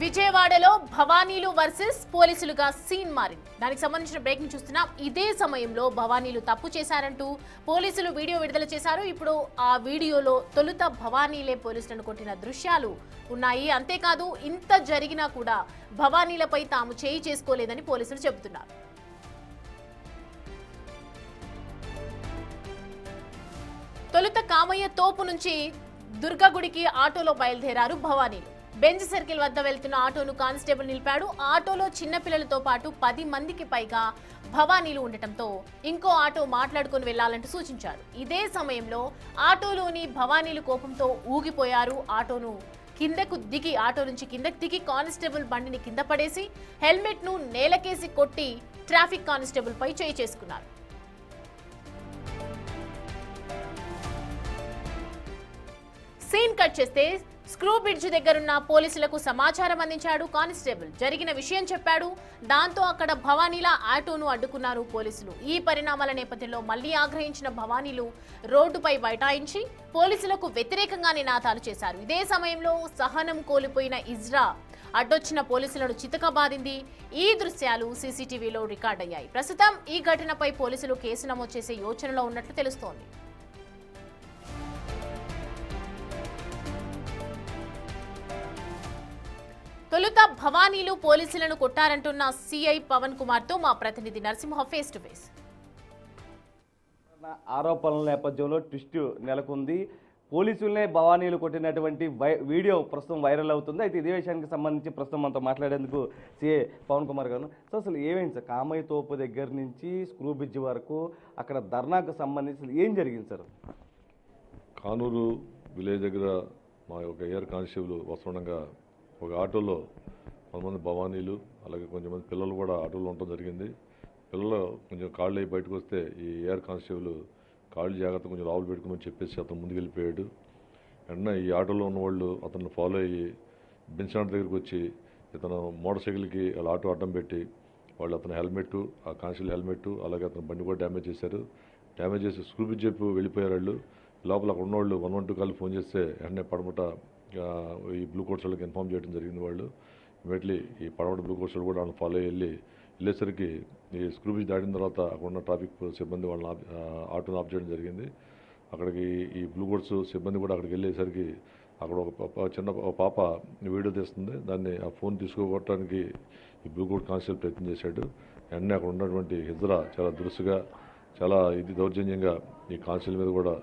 విజయవాడలో భవానీలు versus పోలీసులుగా scene మారింది. దానికి సంబంధించిన బ్రేకింగ్ చూస్తున్నాం. ఇదే సమయంలో భవానీలు తప్పు చేశారంటూ పోలీసులు వీడియో విడుదల చేశారు. ఇప్పుడు ఆ వీడియోలో తొలుత భవానీలే పోలీసులను కొట్టిన దృశ్యాలు ఉన్నాయి. అంతేకాదు ఇంత జరిగినా కూడా భవానీలపై తాము చేయి చేసుకోలేదని పోలీసులు చెబుతున్నారు. తొలుత కామయ్య తోపు నుంచి దుర్గగుడికి ఆటోలో బయలుదేరారు భవానీలు. బెంజ్ సర్కిల్ వద్ద వెళ్తున్న ఆటోను కానిస్టేబుల్ నిలిపాడు. ఆటోలో చిన్నపిల్లలతో పాటు 10 మందికి పైగా భవానీలు ఉండటంతో ఇంకో ఆటో మాట్లాడుకుని వెళ్లాలంటూ సూచించాడు. ఇదే సమయంలో ఆటోలోని భవానీలు కోపంతో ఊగిపోయారు. ఆటో నుంచి కిందకు దిగి కానిస్టేబుల్ బండిని కింద పడేసి హెల్మెట్ ను నేలకేసి కొట్టి ట్రాఫిక్ కానిస్టేబుల్ పై చేయి చేసుకున్నారు. సీన్ కట్ చేస్తే స్క్రూ బ్రిడ్జ్ దగ్గరున్న పోలీసులకు సమాచారం అందించాడు కానిస్టేబుల్. జరిగిన విషయం చెప్పాడు. దాంతో అక్కడ భవానీల ఆటోను అడ్డుకున్నారు పోలీసులు. ఈ పరిణామాల నేపథ్యంలో మళ్లీ ఆగ్రహించిన భవానీలు రోడ్డుపై బైఠాయించి పోలీసులకు వ్యతిరేకంగా నినాదాలు చేశారు. ఇదే సమయంలో సహనం కోల్పోయిన ఇజ్రా అడ్డొచ్చిన పోలీసులను చితకబాదింది. ఈ దృశ్యాలు సీసీటీవీలో రికార్డయ్యాయి. ప్రస్తుతం ఈ ఘటనపై పోలీసులు కేసు నమోదు చేసే యోచనలో ఉన్నట్లు తెలుస్తోంది. తొలుత భవానీలు పోలీసులను కొట్టారంటున్న సిఐ పవన్ కుమార్ తో మా ప్రతినిధి నరసింహ ఫేస్ టు ఫేస్. ఆరోపణల నేపథ్యంలో ట్విస్ట్ నెలకొంది. పోలీసులనే భవానీలు కొట్టినటువంటి వీడియో ప్రస్తుతం వైరల్ అవుతుంది. అయితే ఇదే విషయానికి సంబంధించి ప్రస్తుతం మనతో మాట్లాడేందుకు సిఐ పవన్ కుమార్ గారు. సో అసలు ఏమైంది సార్, కామయ్య తోపు దగ్గర నుంచి స్క్రూ బ్రిడ్జ్ వరకు అక్కడ ధర్నాకు సంబంధించి ఏం జరిగింది సార్? కానూరు విలేజ్ దగ్గర మా యొక్క ఎయిర్ కానిస్టేబుల్ వస్తుండగా ఒక ఆటోలో కొంతమంది భవానీలు అలాగే కొంతమంది పిల్లలు కూడా ఆటోలో ఉండటం జరిగింది. పిల్లలు కొంచెం కాళ్ళు అయ్యి బయటకు వస్తే ఈ ఎయిర్ కానిస్టేబుల్ కాళ్ళు జాగ్రత్త కొంచెం రావులు పెట్టుకోమని చెప్పేసి అతను ముందుకు వెళ్ళిపోయాడు. వెంటనే ఈ ఆటోలో ఉన్నవాళ్ళు అతను ఫాలో అయ్యి బెంచ్ దగ్గరికి వచ్చి ఇతను మోటార్ సైకిల్కి వాళ్ళ ఆటో అడ్డం పెట్టి వాళ్ళు అతను హెల్మెట్, ఆ కానిస్టేబుల్ హెల్మెట్ అలాగే అతను బండి కూడా డ్యామేజ్ చేశారు. డ్యామేజ్ చేసి స్క్రూ బ్రిడ్జ్ చెప్పి వెళ్ళిపోయారు. వాళ్ళు లోపల అక్కడ ఉన్నవాళ్ళు 112 కాల్ ఫోన్ చేస్తే వెంటనే పడమట ఈ బ్లూ కోట్స్ వాళ్ళకి ఇన్ఫామ్ చేయడం జరిగింది. వాళ్ళు ఇమీడియట్లీ ఈ పడమట బ్లూ కోట్స్ వాళ్ళు కూడా వాళ్ళని ఫాలో వెళ్ళేసరికి ఈ స్క్రూ బ్రిడ్జ్ దాటిన తర్వాత అక్కడ ఉన్న ట్రాఫిక్ సిబ్బంది వాళ్ళని ఆటోని ఆఫ్ చేయడం జరిగింది. అక్కడికి ఈ బ్లూ కోట్స్ సిబ్బంది కూడా అక్కడికి వెళ్ళేసరికి అక్కడ ఒక చిన్న పాప వీడియో తీస్తుంది. దాన్ని ఆ ఫోన్ తీసుకోవడానికి ఈ బ్లూ కోట్ కానిస్టేబుల్ ప్రయత్నం చేశాడు. వెంటనే అక్కడ ఉన్నటువంటి హిజ్రా చాలా దురుసుగా చాలా దౌర్జన్యంగా ఈ కానిస్టేబుల్ మీద కూడా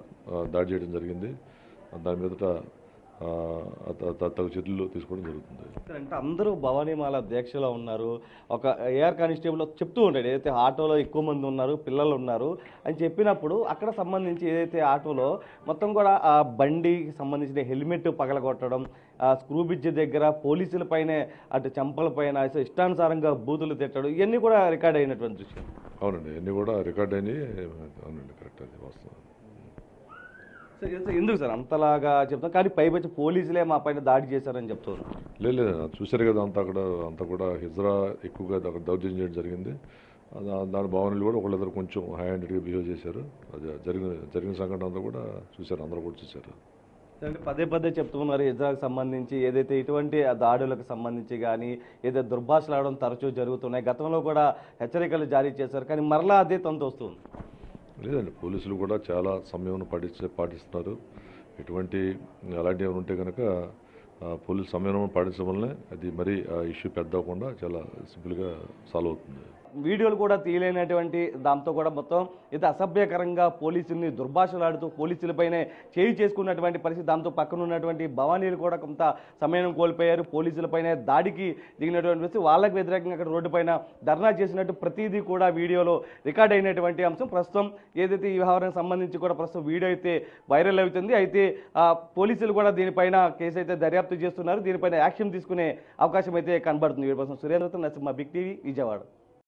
దాడి చేయడం జరిగింది. దాని మీదట తగు చర్యలు తీసుకోవడం జరుగుతుంది. అంటే అందరూ భవానీమాల దీక్షలో ఉన్నారు. ఒక ఏఆర్ కానిస్టేబుల్ చెప్తూ ఉంటాడు ఏదైతే ఆటోలో ఎక్కువ మంది ఉన్నారు, పిల్లలు ఉన్నారు అని చెప్పినప్పుడు అక్కడ సంబంధించి ఏదైతే ఆటోలో మొత్తం కూడా ఆ బండికి సంబంధించిన హెల్మెట్ పగలగొట్టడం, స్క్రూ బ్రిడ్జ్ దగ్గర పోలీసుల పైనే అటు చెంపల పైన ఇష్టానుసారంగా బూతులు తిట్టడం ఇవన్నీ కూడా రికార్డ్ అయినటువంటి విషయం. అవునండి, ఇవన్నీ కూడా రికార్డ్ అయినాయి. అవునండి, కరెక్ట్, అది వాస్తవం. ఎందుకు సార్ అంతలాగా చెప్తాం, కానీ పైపచ్చి పోలీసులే మా పైన దాడి చేశారని చెప్తారు. లేదు, చూశారు కదా, అంతా కూడా హిజ్రా ఎక్కువగా అక్కడ దౌర్జన్యం చేయడం జరిగింది. దాని భావనలు కూడా ఒకళ్ళిద్దరు కొంచెం హై హ్యాండెడ్గా బిహేవ్ చేశారు. అది జరిగిన సంఘటన అంతా కూడా చూశారు, అందరూ కూడా చూశారు. అంటే పదే చెప్తున్నారు హిజ్రాకు సంబంధించి ఏదైతే ఇటువంటి దాడులకు సంబంధించి కానీ ఏదైతే దుర్భాషలాడడం తరచూ జరుగుతున్నాయి. గతంలో కూడా హెచ్చరికలు జారీ చేశారు, కానీ మరలా అదే తంతు వస్తుంది. లేదండి, పోలీసులు కూడా చాలా సమయం పాటిస్తున్నారు. ఎటువంటి అలాంటివి ఏమైనా ఉంటే కనుక పోలీసు సమయం పాటించడం వల్లనే అది మరీ ఆ ఇష్యూ పెద్ద అవ్వకుండా చాలా సింపుల్గా సాల్వ్ అవుతుంది. వీడియోలు కూడా తీయలేనటువంటి దాంతో కూడా మొత్తం ఇది అసభ్యకరంగా పోలీసుల్ని దుర్భాషలాడుతూ పోలీసులపైనే చేయి చేసుకున్నటువంటి పరిస్థితి. దాంతో పక్కన ఉన్నటువంటి భవానీలు కూడా కొంత సమయం కోల్పోయారు. పోలీసులపైనే దాడికి దిగినటువంటి పరిస్థితి. వాళ్ళకి వ్యతిరేకంగా అక్కడ రోడ్డు పైన ధర్నా చేసినట్టు ప్రతిదీ కూడా వీడియోలో రికార్డ్ అయినటువంటి అంశం. ప్రస్తుతం ఏదైతే ఈ వ్యవహారానికి సంబంధించి కూడా ప్రస్తుతం వీడియో అయితే వైరల్ అవుతుంది. అయితే పోలీసులు కూడా దీనిపైన కేసు అయితే దర్యాప్తు చేస్తున్నారు. దీనిపైన యాక్షన్ తీసుకునే అవకాశం అయితే కనబడుతుంది. వీడి కోసం సురేంద్రతో నరసింహ, బిగ్ టీవీ, విజయవాడ.